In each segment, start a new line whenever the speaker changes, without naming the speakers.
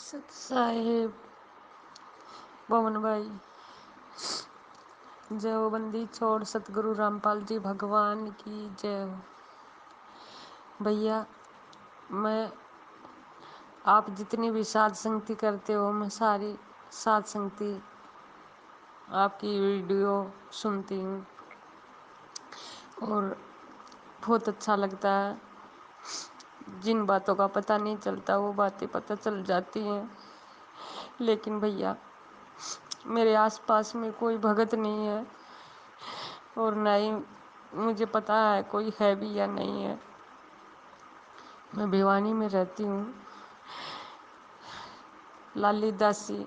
सत साहेब पवन भाई जय हो। बंदी छोड़ सतगुरु रामपाल जी भगवान की जय हो। भैया मैं आप जितनी भी साध संगति करते हो, मैं सारी साध संगति आपकी वीडियो सुनती हूँ और बहुत अच्छा लगता है। जिन बातों का पता नहीं चलता वो बातें पता चल जाती हैं। लेकिन भैया मेरे आसपास में कोई भगत नहीं है और ना ही मुझे पता है कोई है भी या नहीं है। मैं भिवानी में रहती हूँ, लाली दासी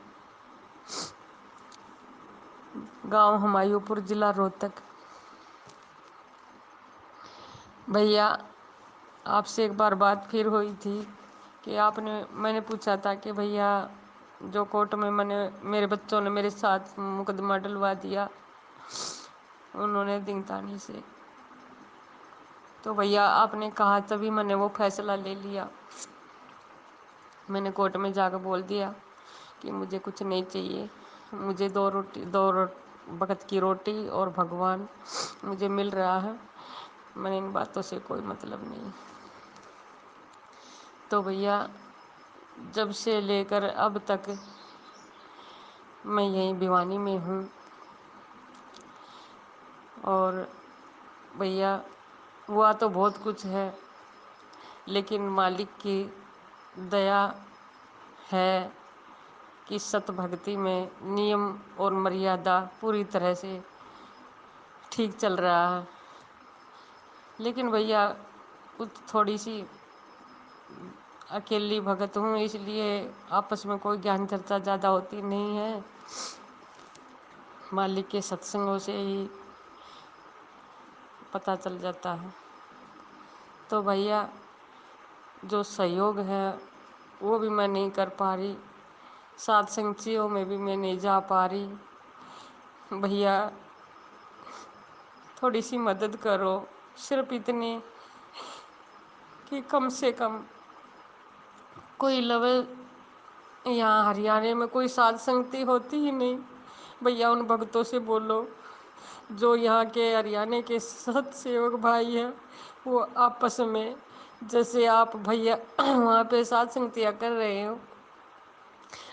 गांव हुमायूंपुर, जिला रोहतक। भैया आपसे एक बार बात फिर हुई थी कि मैंने पूछा था कि भैया जो कोर्ट में मेरे बच्चों ने मेरे साथ मुकदमा डलवा दिया उन्होंने दिंगतानी से, तो भैया आपने कहा तभी मैंने वो फैसला ले लिया। मैंने कोर्ट में जाकर बोल दिया कि मुझे कुछ नहीं चाहिए, मुझे दो वक्त की रोटी और भगवान मुझे मिल रहा है। मैंने इन बातों से कोई मतलब नहीं। तो भैया जब से लेकर अब तक मैं यहीं भिवानी में हूँ और भैया हुआ तो बहुत कुछ है, लेकिन मालिक की दया है कि सत भक्ति में नियम और मर्यादा पूरी तरह से ठीक चल रहा है। लेकिन भैया कुछ थोड़ी सी अकेली भगत हूँ, इसलिए आपस में कोई ज्ञान चर्चा ज़्यादा होती नहीं है। मालिक के सत्संगों से ही पता चल जाता है। तो भैया जो सहयोग है वो भी मैं नहीं कर पा रही, साध संगतियों में भी मैं नहीं जा पा रही। भैया थोड़ी सी मदद करो, सिर्फ इतनी कि कम से कम कोई लेवल, यहाँ हरियाणा में कोई साध संगति होती ही नहीं। भैया उन भक्तों से बोलो जो यहाँ के हरियाणा के सत सेवक भाई हैं, वो आपस में जैसे आप भैया वहाँ पे साध संगतियाँ कर रहे हो,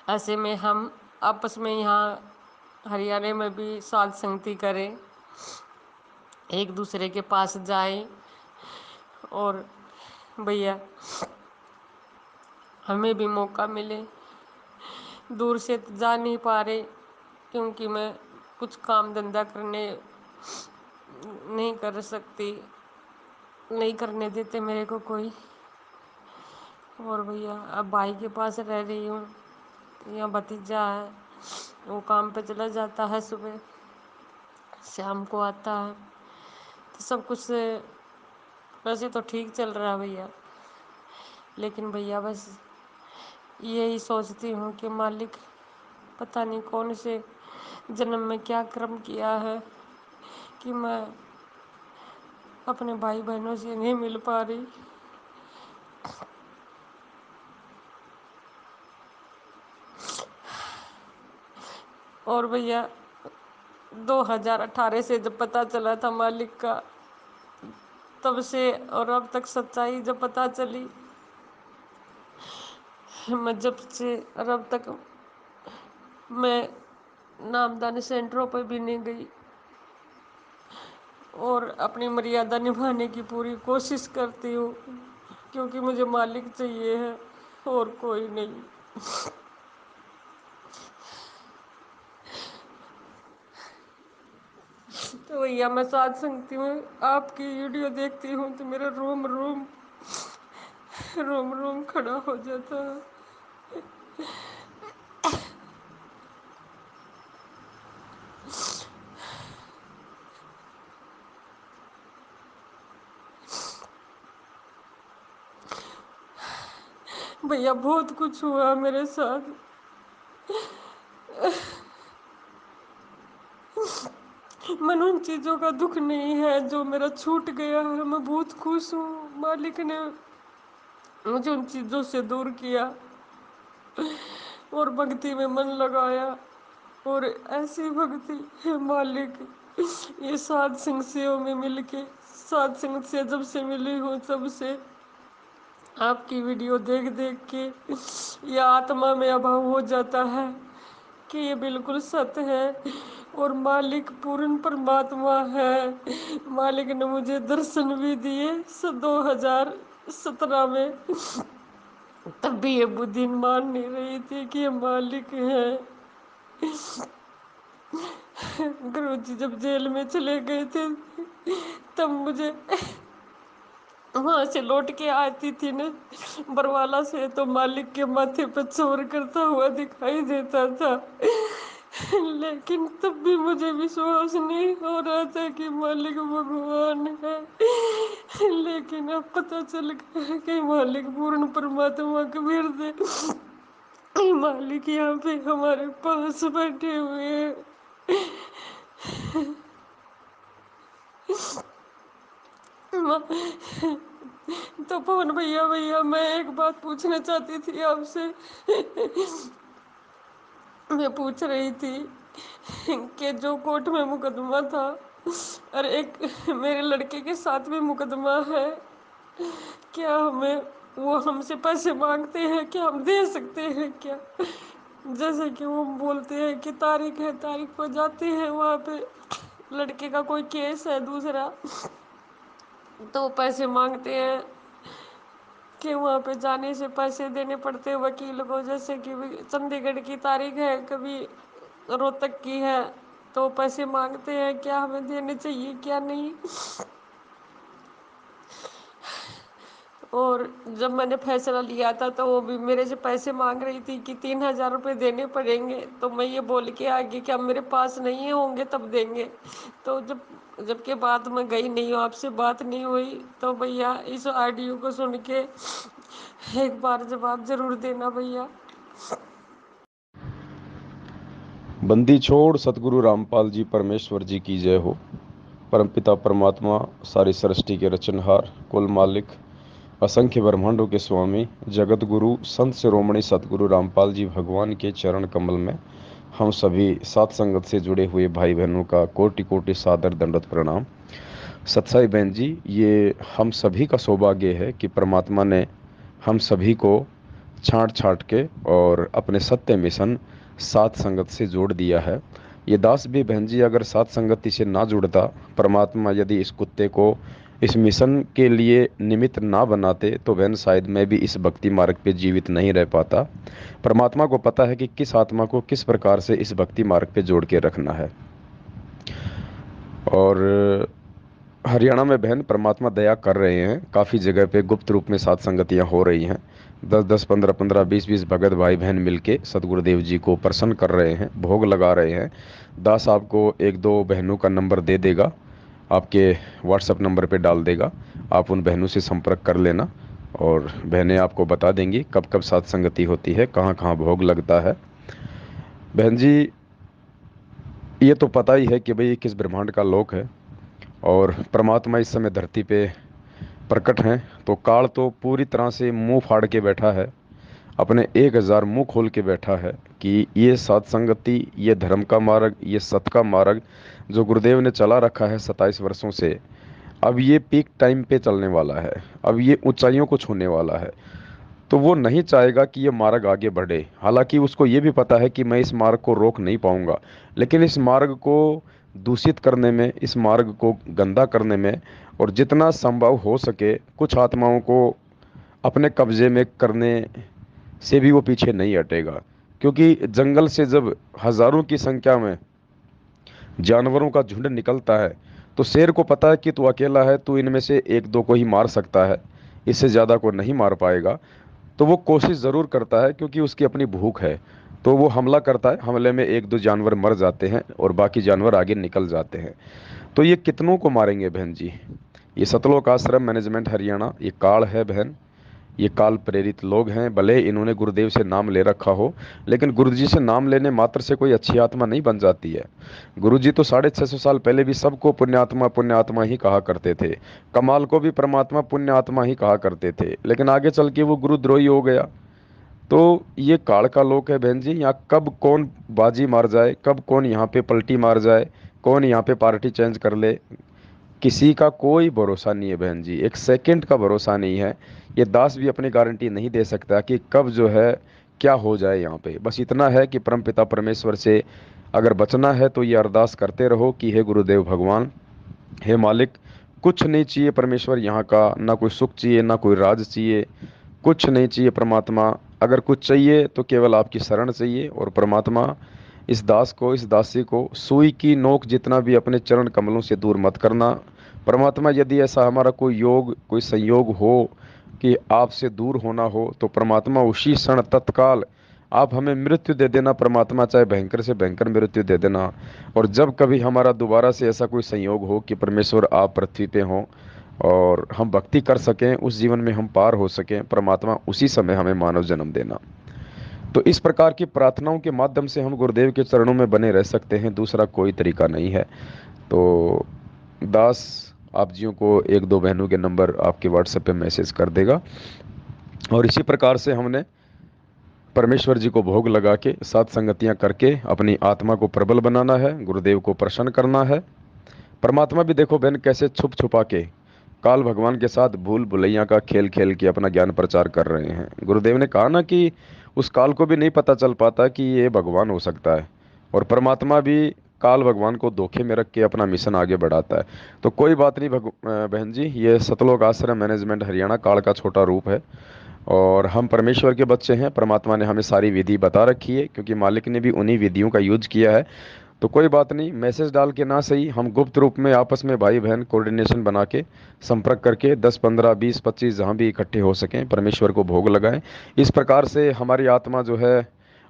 ऐसे में हम आपस में यहाँ हरियाणा में भी साध संगति करें, एक दूसरे के पास जाएं। और भैया हमें भी मौका मिले, दूर से तो जा नहीं पा रहे क्योंकि मैं कुछ काम धंधा करने नहीं कर सकती, नहीं करने देते मेरे को कोई। और भैया अब भाई के पास रह रही हूँ, यहाँ भतीजा है, वो काम पे चला जाता है, सुबह शाम को आता है। तो सब कुछ वैसे तो ठीक चल रहा है भैया, लेकिन भैया बस यही सोचती हूँ कि मालिक पता नहीं कौन से जन्म में क्या कर्म किया है कि मैं अपने भाई बहनों से नहीं मिल पा रही। और भैया 2018 से जब पता चला था मालिक का, तब से और अब तक सच्चाई जब पता चली, मैं जब से और अब तक मैं नामदानी सेंटरों पर भी नहीं गई और अपनी मर्यादा निभाने की पूरी कोशिश करती हूँ, क्योंकि मुझे मालिक चाहिए है और कोई नहीं। तो भैया मैं साथ संगती हूँ, आपकी वीडियो देखती हूँ तो मेरा रोम रोम रोम रोम खड़ा हो जाता है। भैया बहुत कुछ हुआ मेरे साथ, मन उन चीज़ों का दुख नहीं है जो मेरा छूट गया है। मैं बहुत खुश हूँ, मालिक ने मुझे उन चीज़ों से दूर किया। और भक्ति में मन लगाया। और ऐसी भक्ति हे मालिक, ये सात संगतियों में मिलके, सात संगत से जब से मिली हूँ तब से आपकी वीडियो देख देख के ये आत्मा में अभाव हो जाता है कि ये बिल्कुल सत्य है और मालिक पूर्ण परमात्मा है। मालिक ने मुझे दर्शन भी दिए 2017 में, तब भी ये बुद्धि मान नहीं रही थी कि ये मालिक है। गुरु जी जब जेल में चले गए थे तब मुझे वहां से लौट के आती थी न बरवाला से, तो मालिक के माथे पर चोर करता हुआ दिखाई देता था। लेकिन तब भी मुझे विश्वास नहीं हो रहा था कि मालिक भगवान है। लेकिन अब पता चल गया कि मालिक पूर्ण परमात्मा कबीर दे मालिक यहाँ पे हमारे पास बैठे हुए हैं। तो पवन भैया भैया मैं एक बात पूछना चाहती थी आपसे। मैं पूछ रही थी कि जो कोर्ट में मुकदमा था और एक मेरे लड़के के साथ भी मुकदमा है, क्या हमें वो हमसे पैसे मांगते हैं, क्या हम दे सकते हैं क्या? जैसे कि वो बोलते हैं कि तारीख है, तारीख पर जाते हैं वहाँ पे, लड़के का कोई केस है दूसरा, तो वो पैसे मांगते हैं कि वहाँ पे जाने से पैसे देने पड़ते हैं वकील को। जैसे कि चंडीगढ़ की तारीख है, कभी रोहतक की है, तो पैसे मांगते हैं, क्या हमें देने चाहिए क्या नहीं? और जब मैंने फैसला लिया था तो वो भी मेरे से पैसे मांग रही थी कि 3,000 रुपये देने पड़ेंगे। तो मैं ये बोल के आगे कि अब मेरे पास नहीं होंगे तब देंगे। तो जबकि बात मैं गई नहीं हूँ, आपसे बात नहीं हुई, तो भैया इस ऑडियो को सुन के एक बार जवाब जरूर देना भैया।
बंदी छोड़ सतगुरु रामपाल जी परमेश्वर जी की जय हो। परमपिता परमात्मा सारी सृष्टि के रचनहार, कुल मालिक, असंख्य ब्रह्मांडों के स्वामी, जगत गुरु संत शिरोमणि सतगुरु रामपाल जी भगवान के चरण कमल में हम सभी सात संगत से जुड़े हुए भाई बहनों का कोटि कोटि सादर दंडवत प्रणाम। सत्साई बहन जी, ये हम सभी का सौभाग्य है कि परमात्मा ने हम सभी को छांट छांट के और अपने सत्य मिशन सात संगत से जोड़ दिया है। ये दास भी बहन जी अगर सात संगति से ना जुड़ता, परमात्मा यदि इस कुत्ते को इस मिशन के लिए निमित्त ना बनाते, तो बहन शायद मैं भी इस भक्ति मार्ग पे जीवित नहीं रह पाता। परमात्मा को पता है कि किस आत्मा को किस प्रकार से इस भक्ति मार्ग पे जोड़ के रखना है। और हरियाणा में बहन परमात्मा दया कर रहे हैं, काफ़ी जगह पे गुप्त रूप में सात संगतियाँ हो रही हैं। 10-10, 15-15, 20-20 भगत भाई बहन मिलके सतगुरुदेव जी को प्रसन्न कर रहे हैं, भोग लगा रहे हैं। दास आपको एक दो बहनों का नंबर दे देगा, आपके व्हाट्सएप नंबर पे डाल देगा। आप उन बहनों से संपर्क कर लेना और बहनें आपको बता देंगी कब कब सात संगति होती है, कहाँ कहाँ भोग लगता है। बहन जी, ये तो पता ही है कि भाई किस ब्रह्मांड का लोक है और परमात्मा इस समय धरती पे प्रकट हैं, तो काल तो पूरी तरह से मुंह फाड़ के बैठा है, अपने 1000 मुंह खोल के बैठा है कि ये सत्संगति, ये धर्म का मार्ग, ये सत का मार्ग जो गुरुदेव ने चला रखा है 27 वर्षों से, अब ये पीक टाइम पे चलने वाला है, अब ये ऊंचाइयों को छूने वाला है। तो वो नहीं चाहेगा कि ये मार्ग आगे बढ़े। हालांकि उसको ये भी पता है कि मैं इस मार्ग को रोक नहीं पाऊंगा, लेकिन इस मार्ग को दूषित करने में, इस मार्ग को गंदा करने में और जितना संभव हो सके कुछ आत्माओं को अपने कब्जे में करने से भी वो पीछे नहीं हटेगा। क्योंकि जंगल से जब हजारों की संख्या में जानवरों का झुंड निकलता है, तो शेर को पता है कि तू अकेला है, तू इनमें से एक दो को ही मार सकता है, इससे ज़्यादा को नहीं मार पाएगा। तो वो कोशिश ज़रूर करता है क्योंकि उसकी अपनी भूख है, तो वो हमला करता है। हमले में एक दो जानवर मर जाते हैं और बाकी जानवर आगे निकल जाते हैं। तो ये कितनों को मारेंगे बहन जी? ये सतलोक आश्रम मैनेजमेंट हरियाणा, ये काल है बहन, ये काल प्रेरित लोग हैं। भले इन्होंने गुरुदेव से नाम ले रखा हो, लेकिन गुरु जी से नाम लेने मात्र से कोई अच्छी आत्मा नहीं बन जाती है। गुरु जी तो 650 साल पहले भी सबको पुण्यात्मा ही कहा करते थे। कमाल को भी परमात्मा पुण्यात्मा ही कहा करते थे, लेकिन आगे चल के वो गुरुद्रोही हो गया। तो ये काल का लोक है बहन जी, यहाँ कब कौन बाजी मार जाए, कब कौन यहाँ पे पलटी मार जाए, कौन यहाँ पे पार्टी चेंज कर ले, किसी का कोई भरोसा नहीं है बहन जी, एक सेकंड का भरोसा नहीं है। ये दास भी अपनी गारंटी नहीं दे सकता कि कब जो है क्या हो जाए यहाँ पे। बस इतना है कि परमपिता परमेश्वर से अगर बचना है तो ये अरदास करते रहो कि हे गुरुदेव भगवान, हे मालिक, कुछ नहीं चाहिए परमेश्वर यहाँ का, ना कोई सुख चाहिए ना कोई राज चाहिए, कुछ नहीं चाहिए परमात्मा। अगर कुछ चाहिए तो केवल आपकी शरण चाहिए। और परमात्मा, इस दास को, इस दासी को सुई की नोक जितना भी अपने चरण कमलों से दूर मत करना। परमात्मा, यदि ऐसा हमारा कोई योग, कोई संयोग हो कि आपसे दूर होना हो, तो परमात्मा उसी क्षण तत्काल आप हमें मृत्यु दे देना परमात्मा, चाहे भयंकर से भयंकर मृत्यु दे देना। और जब कभी हमारा दोबारा से ऐसा कोई संयोग हो कि परमेश्वर आप पृथ्वी पे हों और हम भक्ति कर सकें, उस जीवन में हम पार हो सकें, परमात्मा उसी समय हमें मानव जन्म देना। तो इस प्रकार की प्रार्थनाओं के माध्यम से हम गुरुदेव के चरणों में बने रह सकते हैं, दूसरा कोई तरीका नहीं है। तो दास आप जियों को एक दो बहनों के नंबर आपके व्हाट्सएप पे मैसेज कर देगा। और इसी प्रकार से हमने परमेश्वर जी को भोग लगा के सात संगतियां करके अपनी आत्मा को प्रबल बनाना है, गुरुदेव को प्रसन्न करना है। परमात्मा भी देखो बहन कैसे छुप छुपा के काल भगवान के साथ भूल भुलैया का खेल खेल के अपना ज्ञान प्रचार कर रहे हैं। गुरुदेव ने कहा ना कि उस काल को भी नहीं पता चल पाता कि ये भगवान हो सकता है, और परमात्मा भी काल भगवान को धोखे में रख के अपना मिशन आगे बढ़ाता है। तो कोई बात नहीं बहन जी, ये सतलोक आश्रम मैनेजमेंट हरियाणा काल का छोटा रूप है, और हम परमेश्वर के बच्चे हैं। परमात्मा ने हमें सारी विधि बता रखी है, क्योंकि मालिक ने भी उन्हीं विधियों का यूज किया है। तो कोई बात नहीं, मैसेज डाल के ना सही, हम गुप्त रूप में आपस में भाई बहन कोऑर्डिनेशन बना के संपर्क करके 10 15 20 25 जहाँ भी इकट्ठे हो सकें परमेश्वर को भोग लगाएं। इस प्रकार से हमारी आत्मा जो है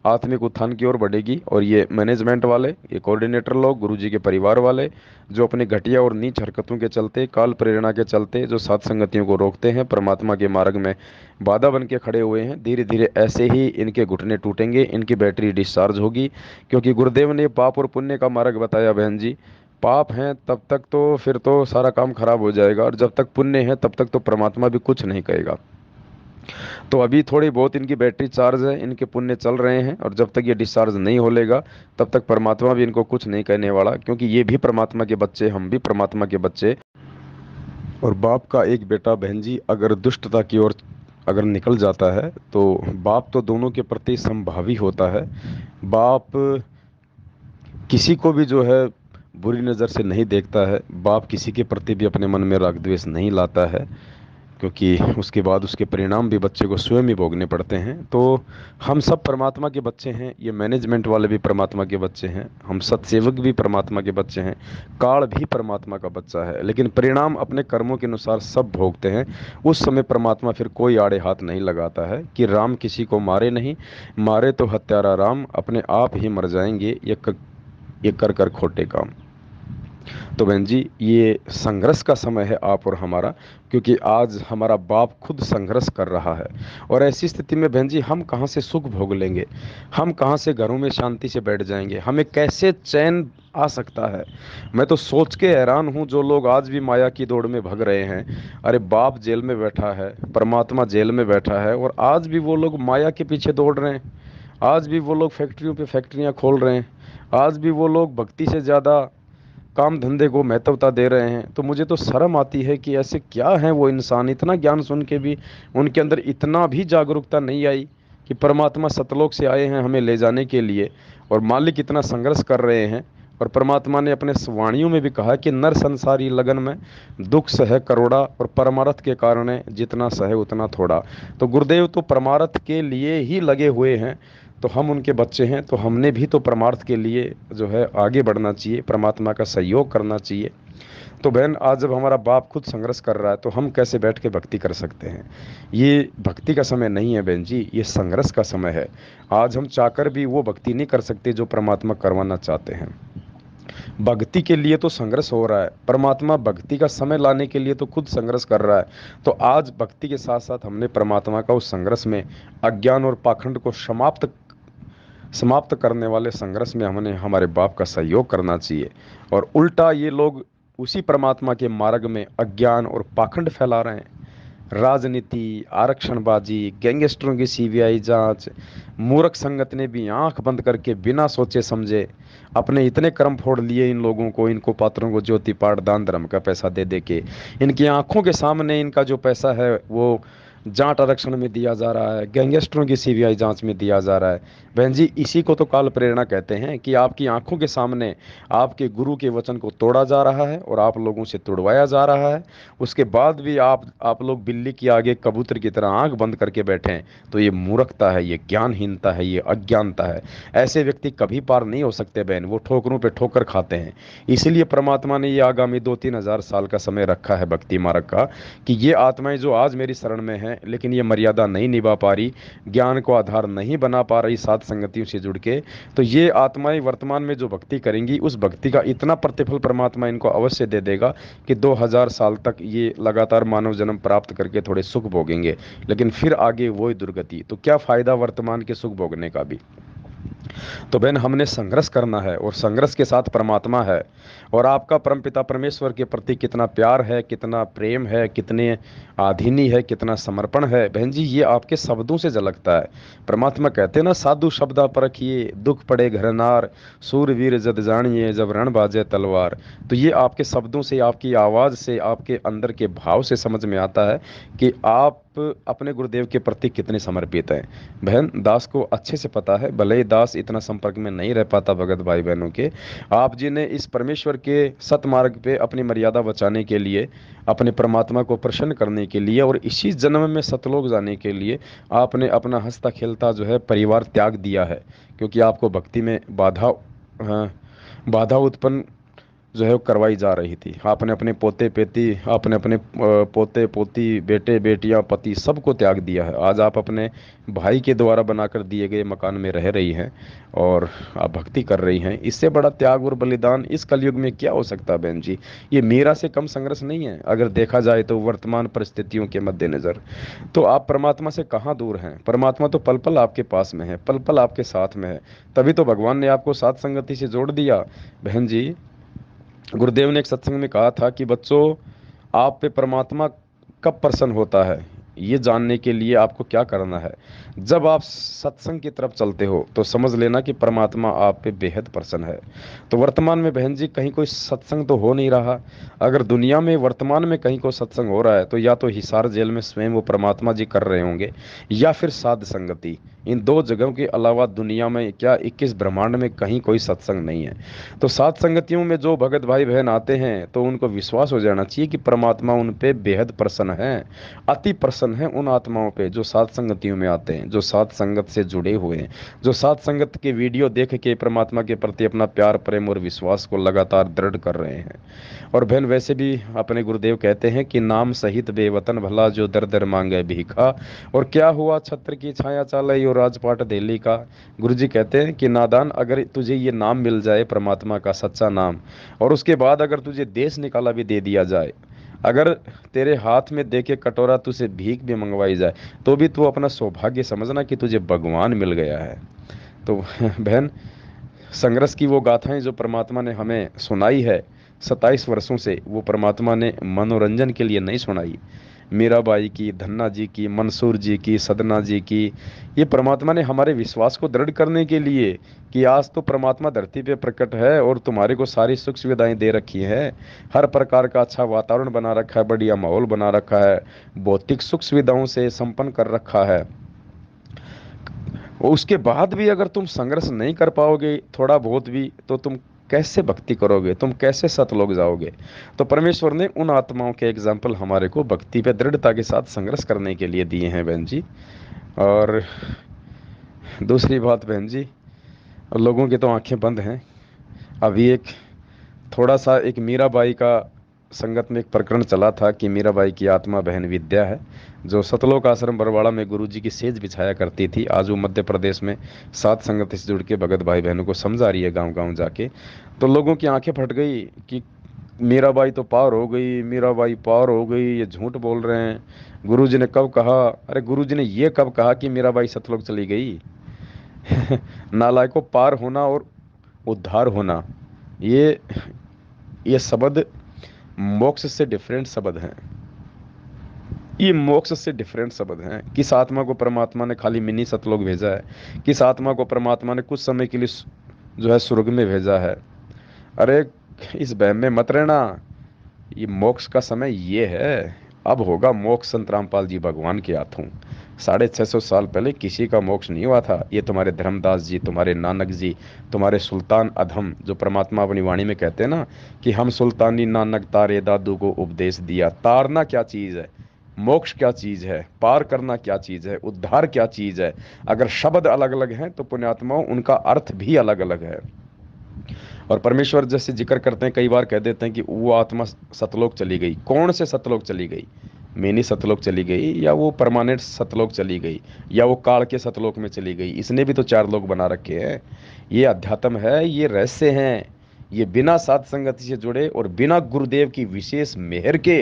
आत्मिक उत्थान की ओर बढ़ेगी। और ये मैनेजमेंट वाले, ये कोऑर्डिनेटर लोग, गुरु जी के परिवार वाले, जो अपनी घटिया और नीच हरकतों के चलते, काल प्रेरणा के चलते जो सात संगतियों को रोकते हैं, परमात्मा के मार्ग में बाधा बन के खड़े हुए हैं, धीरे धीरे ऐसे ही इनके घुटने टूटेंगे, इनकी बैटरी डिस्चार्ज होगी। क्योंकि गुरुदेव ने पाप और पुण्य का मार्ग बताया बहन जी। पाप हैं तब तक तो फिर तो सारा काम खराब हो जाएगा, और जब तक पुण्य है तब तक तो परमात्मा भी कुछ नहीं कहेगा। तो अभी थोड़ी बहुत इनकी बैटरी चार्ज है, इनके पुण्य चल रहे हैं, और जब तक ये डिस्चार्ज नहीं हो लेगा तब तक परमात्मा भी इनको कुछ नहीं कहने वाला, क्योंकि ये भी परमात्मा के बच्चे, हम भी परमात्मा के बच्चे। और बाप का एक बेटा बहन जी अगर दुष्टता की ओर अगर निकल जाता है, तो बाप तो दोनों के प्रति समभावी होता है। बाप किसी को भी जो है बुरी नज़र से नहीं देखता है, बाप किसी के प्रति भी अपने मन में राग द्वेष नहीं लाता है, क्योंकि उसके बाद उसके परिणाम भी बच्चे को स्वयं ही भोगने पड़ते हैं। तो हम सब परमात्मा के बच्चे हैं, ये मैनेजमेंट वाले भी परमात्मा के बच्चे हैं, हम सत्सेवक भी परमात्मा के बच्चे हैं, काल भी परमात्मा का बच्चा है, लेकिन परिणाम अपने कर्मों के अनुसार सब भोगते हैं। उस समय परमात्मा फिर कोई आड़े हाथ नहीं लगाता है कि राम किसी को मारे नहीं, मारे तो हत्यारा राम, अपने आप ही मर जाएंगे ये कर कर खोटे काम। तो बहन जी, ये संघर्ष का समय है आप और हमारा, क्योंकि आज हमारा बाप खुद संघर्ष कर रहा है। और ऐसी स्थिति में बहन जी हम कहाँ से सुख भोग लेंगे, हम कहाँ से घरों में शांति से बैठ जाएंगे, हमें कैसे चैन आ सकता है। मैं तो सोच के हैरान हूँ, जो लोग आज भी माया की दौड़ में भग रहे हैं। अरे बाप जेल में बैठा है, परमात्मा जेल में बैठा है, और आज भी वो लोग माया के पीछे दौड़ रहे हैं। आज भी वो लोग फैक्ट्रियों पे फैक्ट्रियाँ खोल रहे हैं। आज भी वो लोग भक्ति से ज़्यादा काम धंधे को महत्वता दे रहे हैं। तो मुझे तो शर्म आती है कि ऐसे क्या हैं वो इंसान, इतना ज्ञान सुन के भी उनके अंदर इतना भी जागरूकता नहीं आई कि परमात्मा सतलोक से आए हैं हमें ले जाने के लिए, और मालिक इतना संघर्ष कर रहे हैं। और परमात्मा ने अपने वाणियों में भी कहा कि नर संसारी लगन में दुख सह करोड़ा, और परमार्थ के कारण जितना सहे उतना थोड़ा। तो गुरुदेव तो परमार्थ के लिए ही लगे हुए हैं, तो हम उनके बच्चे हैं, तो हमने भी तो परमार्थ के लिए जो है आगे बढ़ना चाहिए, परमात्मा का सहयोग करना चाहिए। तो बहन, आज जब हमारा बाप खुद संघर्ष कर रहा है, तो हम कैसे बैठ के भक्ति कर सकते हैं। ये भक्ति का समय नहीं है बहन जी, ये संघर्ष का समय है। आज हम चाहकर भी वो भक्ति नहीं कर सकते जो परमात्मा करवाना चाहते हैं। भक्ति के लिए तो संघर्ष हो रहा है, परमात्मा भक्ति का समय लाने के लिए तो खुद संघर्ष कर रहा है। तो आज भक्ति के साथ साथ हमने परमात्मा का उस संघर्ष में अज्ञान और पाखंड को समाप्त करने वाले संघर्ष में हमने हमारे बाप का सहयोग करना चाहिए। और उल्टा ये लोग उसी परमात्मा के मार्ग में अज्ञान और पाखंड फैला रहे हैं। राजनीति, आरक्षणबाजी, गैंगस्टरों की सीबीआई जांच, मूर्ख संगत ने भी आंख बंद करके बिना सोचे समझे अपने इतने कर्म फोड़ लिए इन लोगों को, इनको पात्रों को ज्योति पाठ दान धर्म का पैसा दे दे के, इनकी आंखों के सामने इनका जो पैसा है वो जाट आरक्षण में दिया जा रहा है, गैंगस्टरों की सीबीआई जांच में दिया जा रहा है। बहन जी, इसी को तो काल प्रेरणा कहते हैं कि आपकी आंखों के सामने आपके गुरु के वचन को तोड़ा जा रहा है और आप लोगों से तुड़वाया जा रहा है। उसके बाद भी आप लोग बिल्ली के आगे कबूतर की तरह आंख बंद करके बैठे हैं। तो ये मूर्खता है, ये ज्ञानहीनता है, ये अज्ञानता है। ऐसे व्यक्ति कभी पार नहीं हो सकते बहन, वो ठोकरों पे ठोकर खाते हैं। इसीलिए परमात्मा ने ये आगामी 2-3 हज़ार साल का समय रखा है भक्ति मार्ग का, कि ये आत्माएं जो आज मेरी शरण में हैं लेकिन ये मर्यादा नहीं निभा पा रही, ज्ञान को आधार नहीं बना पा रही सात संगतियों से जुड़ के, तो ये आत्माएं वर्तमान में जो भक्ति करेंगी उस भक्ति का इतना प्रतिफल परमात्मा इनको अवश्य दे देगा कि 2000 साल तक ये लगातार मानव जन्म प्राप्त करके थोड़े सुख भोगेंगे, लेकिन फिर आगे वही दुर्गति। तो क्या फायदा वर्तमान के सुख भोगने का भी। तो बहन, हमने संघर्ष करना है और संघर्ष के साथ परमात्मा है। और आपका परमपिता परमेश्वर के प्रति कितना प्यार है, कितना प्रेम है, कितने आधीनी है, कितना समर्पण है बहन जी, ये आपके शब्दों से झलकता है। परमात्मा कहते हैं ना, साधु शब्दा परखिए दुख पड़े घर नार, सूरवीर जद जानिए जब रण बाजे तलवार। तो ये आपके शब्दों से, आपकी आवाज़ से, आपके अंदर के भाव से समझ में आता है कि आप अपने गुरुदेव के प्रति कितने समर्पित हैं। बहन, दास को अच्छे से पता है, भले ही दास इतना संपर्क में नहीं रह पाता भगत भाई बहनों के, आप जी ने इस परमेश्वर के सतमार्ग पे अपनी मर्यादा बचाने के लिए, अपने परमात्मा को प्रसन्न करने के लिए और इसी जन्म में सतलोक जाने के लिए आपने अपना हंसता खेलता जो है परिवार त्याग दिया है, क्योंकि आपको भक्ति में बाधा उत्पन्न जो है वो करवाई जा रही थी। आपने अपने पोते पेती, आपने अपने पोते पोती, बेटे बेटियां, पति सबको त्याग दिया है। आज आप अपने भाई के द्वारा बनाकर दिए गए मकान में रह रही हैं और आप भक्ति कर रही हैं। इससे बड़ा त्याग और बलिदान इस कलयुग में क्या हो सकता है बहन जी। ये मीरा से कम संघर्ष नहीं है अगर देखा जाए तो वर्तमान परिस्थितियों के मद्देनजर। तो आप परमात्मा से कहाँ दूर हैं, परमात्मा तो पल पल आपके पास में है, पल पल आपके साथ में है। तभी तो भगवान ने आपको साथ संगति से जोड़ दिया। बहन जी, गुरुदेव ने एक सत्संग में कहा था कि बच्चों, आप पे परमात्मा कब प्रसन्न होता है, ये जानने के लिए आपको क्या करना है। जब आप सत्संग की तरफ चलते हो तो समझ लेना कि परमात्मा आप पे बेहद प्रसन्न है। तो वर्तमान में बहन जी कहीं कोई सत्संग तो हो नहीं रहा। अगर दुनिया में वर्तमान में कहीं कोई सत्संग हो रहा है तो या तो हिसार जेल में स्वयं वो परमात्मा जी कर रहे होंगे, या फिर साध संगति। इन दो जगहों के अलावा दुनिया में क्या 21 ब्रह्मांड में कहीं कोई सत्संग नहीं है। तो साध संगतियों में जो भगत भाई बहन आते हैं तो उनको विश्वास हो जाना चाहिए कि परमात्मा उन पे बेहद प्रसन्न है, अति प्रसन्न है उन आत्माओं पे जो साध संगतियों में आते हैं, जो साध संगत से जुड़े हुए हैं, जो साध संगत के वीडियो देख के परमात्मा के प्रति अपना प्यार प्रेम और विश्वास को लगातार दृढ़ कर रहे हैं। और बहन, वैसे भी अपने गुरुदेव कहते हैं कि नाम सहित बेवतन भला जो दर दर मांगे भीखा, और क्या हुआ छत्र की छाया चालई और राजपाट दिल्ली का। गुरु जी कहते हैं कि नादान, अगर तुझे ये नाम मिल जाए परमात्मा का सच्चा नाम, और उसके बाद अगर तुझे देश निकाला भी दे दिया जाए, अगर तेरे हाथ में दे के कटोरा तुझे भीख भी मंगवाई जाए, तो भी तू अपना सौभाग्य समझना कि तुझे भगवान मिल गया है। तो बहन, संघर्ष की वो गाथाएं जो परमात्मा ने हमें सुनाई है 27 वर्षों से, वो परमात्मा ने मनोरंजन के लिए नहीं सुनाई। मीराबाई की, धन्ना जी की, मंसूर जी की, सदना जी की, ये परमात्मा ने हमारे विश्वास को दृढ़ करने के लिए कि आज तो परमात्मा धरती पे प्रकट है और तुम्हारे को सारी सुख सुविधाएं दे रखी हैं, हर प्रकार का अच्छा वातावरण बना रखा है, बढ़िया माहौल बना रखा है, भौतिक सुख सुविधाओं से संपन्न कर रखा है। उसके बाद भी अगर तुम संघर्ष नहीं कर पाओगे थोड़ा बहुत भी, तो तुम कैसे भक्ति करोगे, तुम कैसे सतलोक जाओगे। तो परमेश्वर ने उन आत्माओं के एग्जाम्पल हमारे को भक्ति पे दृढ़ता के साथ संघर्ष करने के लिए दिए हैं बहन जी। और दूसरी बात बहन जी, लोगों की तो आंखें बंद हैं। अभी एक थोड़ा सा एक मीराबाई का संगत में एक प्रकरण चला था कि मीराबाई की आत्मा बहन विद्या है, जो सतलोक आश्रम बरवाड़ा में गुरु जी की सेज बिछाया करती थी। आज वो मध्य प्रदेश में सात संगत से जुड़ के भगत भाई बहनों को समझा रही है गांव गांव जाके। तो लोगों की आंखें फट गई कि मीराबाई तो पार हो गई, मीराबाई पार हो गई, ये झूठ बोल रहे हैं। गुरु जी ने कब कहा? अरे गुरु जी ने ये कब कहा कि मीराबाई सतलोक चली गई? नालायकों, पार होना और उद्धार होना, ये ये शब्द मोक्ष से डिफरेंट शब्द हैं। ये मोक्ष से डिफरेंट शब्द हैं। किस आत्मा को परमात्मा ने खाली मिनी सतलोक भेजा है, किस आत्मा को परमात्मा ने कुछ समय के लिए जो है स्वर्ग में भेजा है। अरे इस वहम में मत रहना। ये मोक्ष का समय ये है। अब होगा मोक्ष संत रामपाल जी भगवान के हाथों। 650 साल पहले किसी का मोक्ष नहीं हुआ था। ये तुम्हारे धर्मदास जी, तुम्हारे नानक जी, तुम्हारे सुल्तान अधम, जो परमात्मा अपनी वाणी में कहते हैं ना कि हम सुल्तानी नानक तारे दादू को उपदेश दिया। तारना क्या चीज है, मोक्ष क्या चीज है, पार करना क्या चीज है, उद्धार क्या चीज है। अगर शब्द अलग अलग हैं तो पुण्यात्माओं उनका अर्थ भी अलग अलग है। और परमेश्वर जैसे जिक्र करते हैं, कई बार कह देते हैं कि वो आत्मा सतलोक चली गई। कौन से सतलोक चली गई? मेनी सतलोक चली गई, या वो परमानेंट सतलोक चली गई, या वो काल के सतलोक में चली गई? इसने भी तो 4 लोक बना रखे हैं। ये अध्यात्म है, ये रहस्य हैं। ये बिना साध संगति से जुड़े और बिना गुरुदेव की विशेष मेहर के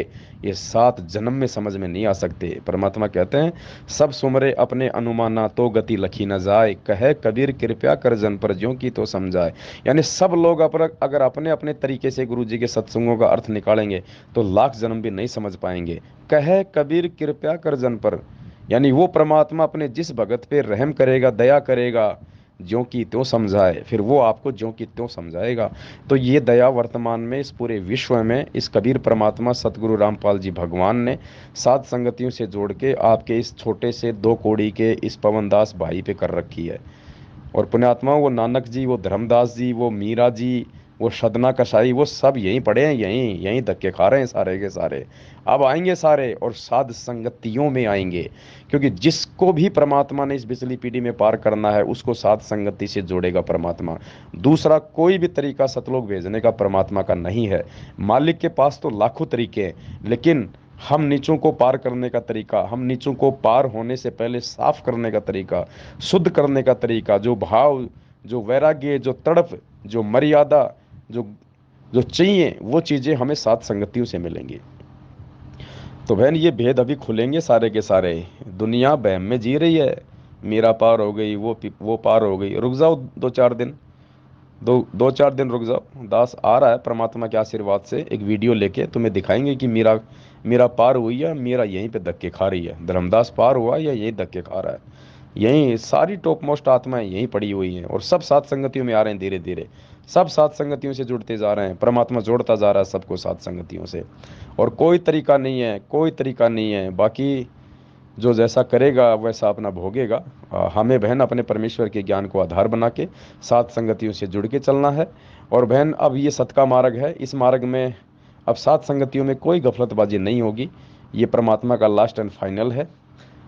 ये 7 जन्म में समझ में नहीं आ सकते। परमात्मा कहते हैं, सब सुमरे अपने अनुमाना तो गति लखी न जाए, कहे कबीर कृपया कर जन पर ज्यों की तो समझाए। यानी सब लोग अगर अपने अपने तरीके से गुरु जी के सत्संगों का अर्थ निकालेंगे तो लाख जन्म भी नहीं समझ पाएंगे। कहे कबीर कृपया कर जन पर, यानी वो परमात्मा अपने जिस भगत पे रहम करेगा, दया करेगा, ज्यों की त्यों समझाए, फिर वो आपको ज्यों की त्यों समझाएगा। तो ये दया वर्तमान में इस पूरे विश्व में इस कबीर परमात्मा सतगुरु रामपाल जी भगवान ने साध संगतियों से जोड़ के आपके इस छोटे से 2 कौड़ी के इस पवनदास भाई पे कर रखी है। और पुण्यात्मा, वो नानक जी, वो धर्मदास जी, वो मीरा जी, वो सदना कसाई, वो सब यहीं पड़े हैं, यहीं यहीं धक्के खा रहे हैं सारे के सारे। अब आएंगे सारे और साध संगतियों में आएंगे। क्योंकि जिसको भी परमात्मा ने इस बिचली पीढ़ी में पार करना है उसको साध संगति से जोड़ेगा परमात्मा। दूसरा कोई भी तरीका सतलोक भेजने का परमात्मा का नहीं है। मालिक के पास तो लाखों तरीके हैं, लेकिन हम नीचों को पार करने का तरीका, हम नीचों को पार होने से पहले साफ करने का तरीका, शुद्ध करने का तरीका, जो भाव, जो वैराग्य, जो तड़प, जो मर्यादा, जो जो चाहिए, वो चीज़ें हमें साथ संगतियों से मिलेंगी। तो बहन ये भेद अभी खुलेंगे सारे के सारे। दुनिया वहम में जी रही है, मेरा पार हो गई, वो पार हो गई। रुक जाओ 2-4 दिन, 2-4 दिन रुक जाओ। दास आ रहा है परमात्मा के आशीर्वाद से, एक वीडियो लेके तुम्हें दिखाएंगे कि मीरा मीरा पार हुई है, मीरा यहीं पे धक्के खा रही है, धर्मदास पार हुआ या यहीं धक्के खा रहा है। यहीं सारी टॉप मोस्ट आत्माएं यहीं पड़ी हुई हैं और सब सात संगतियों में आ रहे हैं धीरे धीरे। सब सात संगतियों से जुड़ते जा रहे हैं, परमात्मा जोड़ता जा रहा है सबको सात संगतियों से। और कोई तरीका नहीं है, कोई तरीका नहीं है। बाकी जो जैसा करेगा वैसा अपना भोगेगा। हमें बहन अपने परमेश्वर के ज्ञान को आधार बना के सात संगतियों से जुड़ के चलना है। और बहन अब ये सत का मार्ग है, इस मार्ग में अब सात संगतियों में कोई गफलतबाजी नहीं होगी। ये परमात्मा का लास्ट एंड फाइनल है।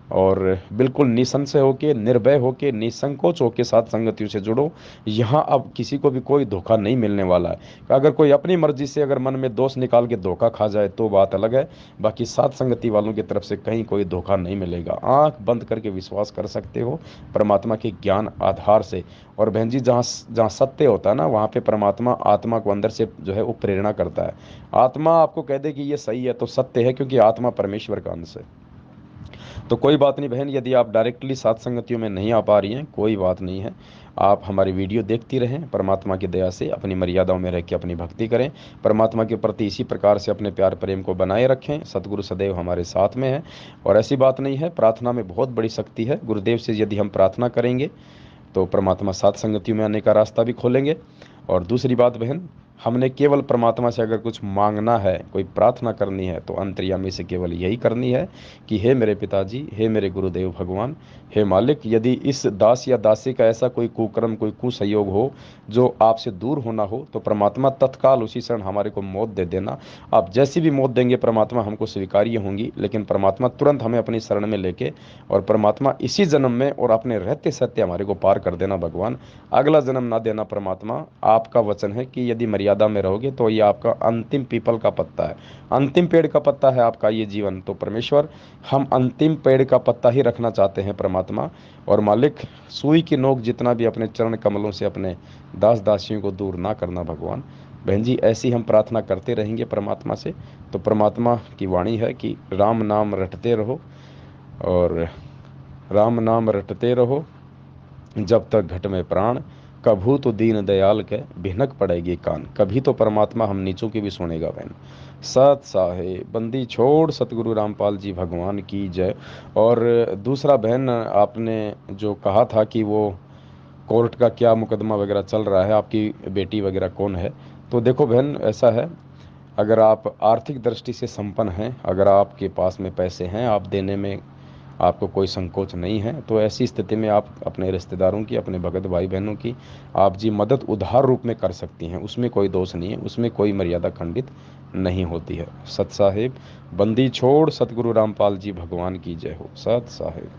और बिल्कुल निसंशय होके, निर्भय होके, निसंकोच होके साथ संगतियों से जुड़ो। यहाँ अब किसी को भी कोई धोखा नहीं मिलने वाला है। अगर कोई अपनी मर्जी से अगर मन में दोष निकाल के धोखा खा जाए तो बात अलग है। बाकी साथ संगति वालों की तरफ से कहीं कोई धोखा नहीं मिलेगा। आंख बंद करके विश्वास कर सकते हो परमात्मा के ज्ञान आधार से। और बहन जी, जहाँ जहाँ सत्य होता है ना, वहाँ पे परमात्मा आत्मा को अंदर से जो है वो प्रेरणा करता है। आत्मा आपको कह दे कि ये सही है तो सत्य है, क्योंकि आत्मा परमेश्वर का अंश है। तो कोई बात नहीं बहन, यदि आप डायरेक्टली साथ संगतियों में नहीं आ पा रही हैं, कोई बात नहीं है। आप हमारी वीडियो देखती रहें, परमात्मा की दया से अपनी मर्यादाओं में रह के अपनी भक्ति करें। परमात्मा के प्रति इसी प्रकार से अपने प्यार प्रेम को बनाए रखें। सतगुरु सदैव हमारे साथ में है। और ऐसी बात नहीं है, प्रार्थना में बहुत बड़ी शक्ति है। गुरुदेव से यदि हम प्रार्थना करेंगे तो परमात्मा सात संगतियों में आने का रास्ता भी खोलेंगे। और दूसरी बात बहन, हमने केवल परमात्मा से अगर कुछ मांगना है, कोई प्रार्थना करनी है, तो अंतर्यामी से केवल यही करनी है कि हे मेरे पिताजी, हे मेरे गुरुदेव भगवान, हे मालिक, यदि इस दास या दासी का ऐसा कोई कुकर्म, कोई कुसंयोग हो जो आपसे दूर होना हो, तो परमात्मा तत्काल उसी क्षण हमारे को मौत दे देना। आप जैसी भी मौत देंगे परमात्मा हमको स्वीकार्य होंगी, लेकिन परमात्मा तुरंत हमें अपनी शरण में लेके और परमात्मा इसी जन्म में और अपने रहते सत्य हमारे को पार कर देना भगवान। अगला जन्म ना देना परमात्मा। आपका वचन है कि यदि मर्यादा में रहोगे तो ये आपका अंतिम पीपल का पत्ता है, अंतिम पेड़ का पत्ता है आपका ये जीवन। तो परमेश्वर, हम अंतिम पेड़ का पत्ता ही रखना चाहते हैं परमात्मा। और मालिक, सुई की नोक जितना भी अपने चरण कमलों से अपने दास दासियों को दूर ना करना भगवान। बहन जी, ऐसी हम प्रार्थना करते रहेंगे परमात्मा से। तो परमात्मा की वाणी है कि राम नाम रटते रहो, और राम नाम रटते रहो जब तक घट में प्राण, कभू तो दीन दयाल के भिनक पड़ेगी कान, कभी तो परमात्मा हम नीचों की भी सुनेगा बहन। सत साहेब, बंदी छोड़ सतगुरु रामपाल जी भगवान की जय। और दूसरा बहन, आपने जो कहा था कि वो कोर्ट का क्या मुकदमा वगैरह चल रहा है, आपकी बेटी वगैरह कौन है, तो देखो बहन ऐसा है, अगर आप आर्थिक दृष्टि से संपन्न हैं, अगर आपके पास में पैसे हैं, आप देने में आपको कोई संकोच नहीं है, तो ऐसी स्थिति में आप अपने रिश्तेदारों की, अपने भगत भाई बहनों की आप जी मदद उधार रूप में कर सकती हैं, उसमें कोई दोष नहीं है, उसमें कोई मर्यादा खंडित नहीं होती है। सत साहिब, बंदी छोड़ सतगुरु रामपाल जी भगवान की जय हो। सत साहिब।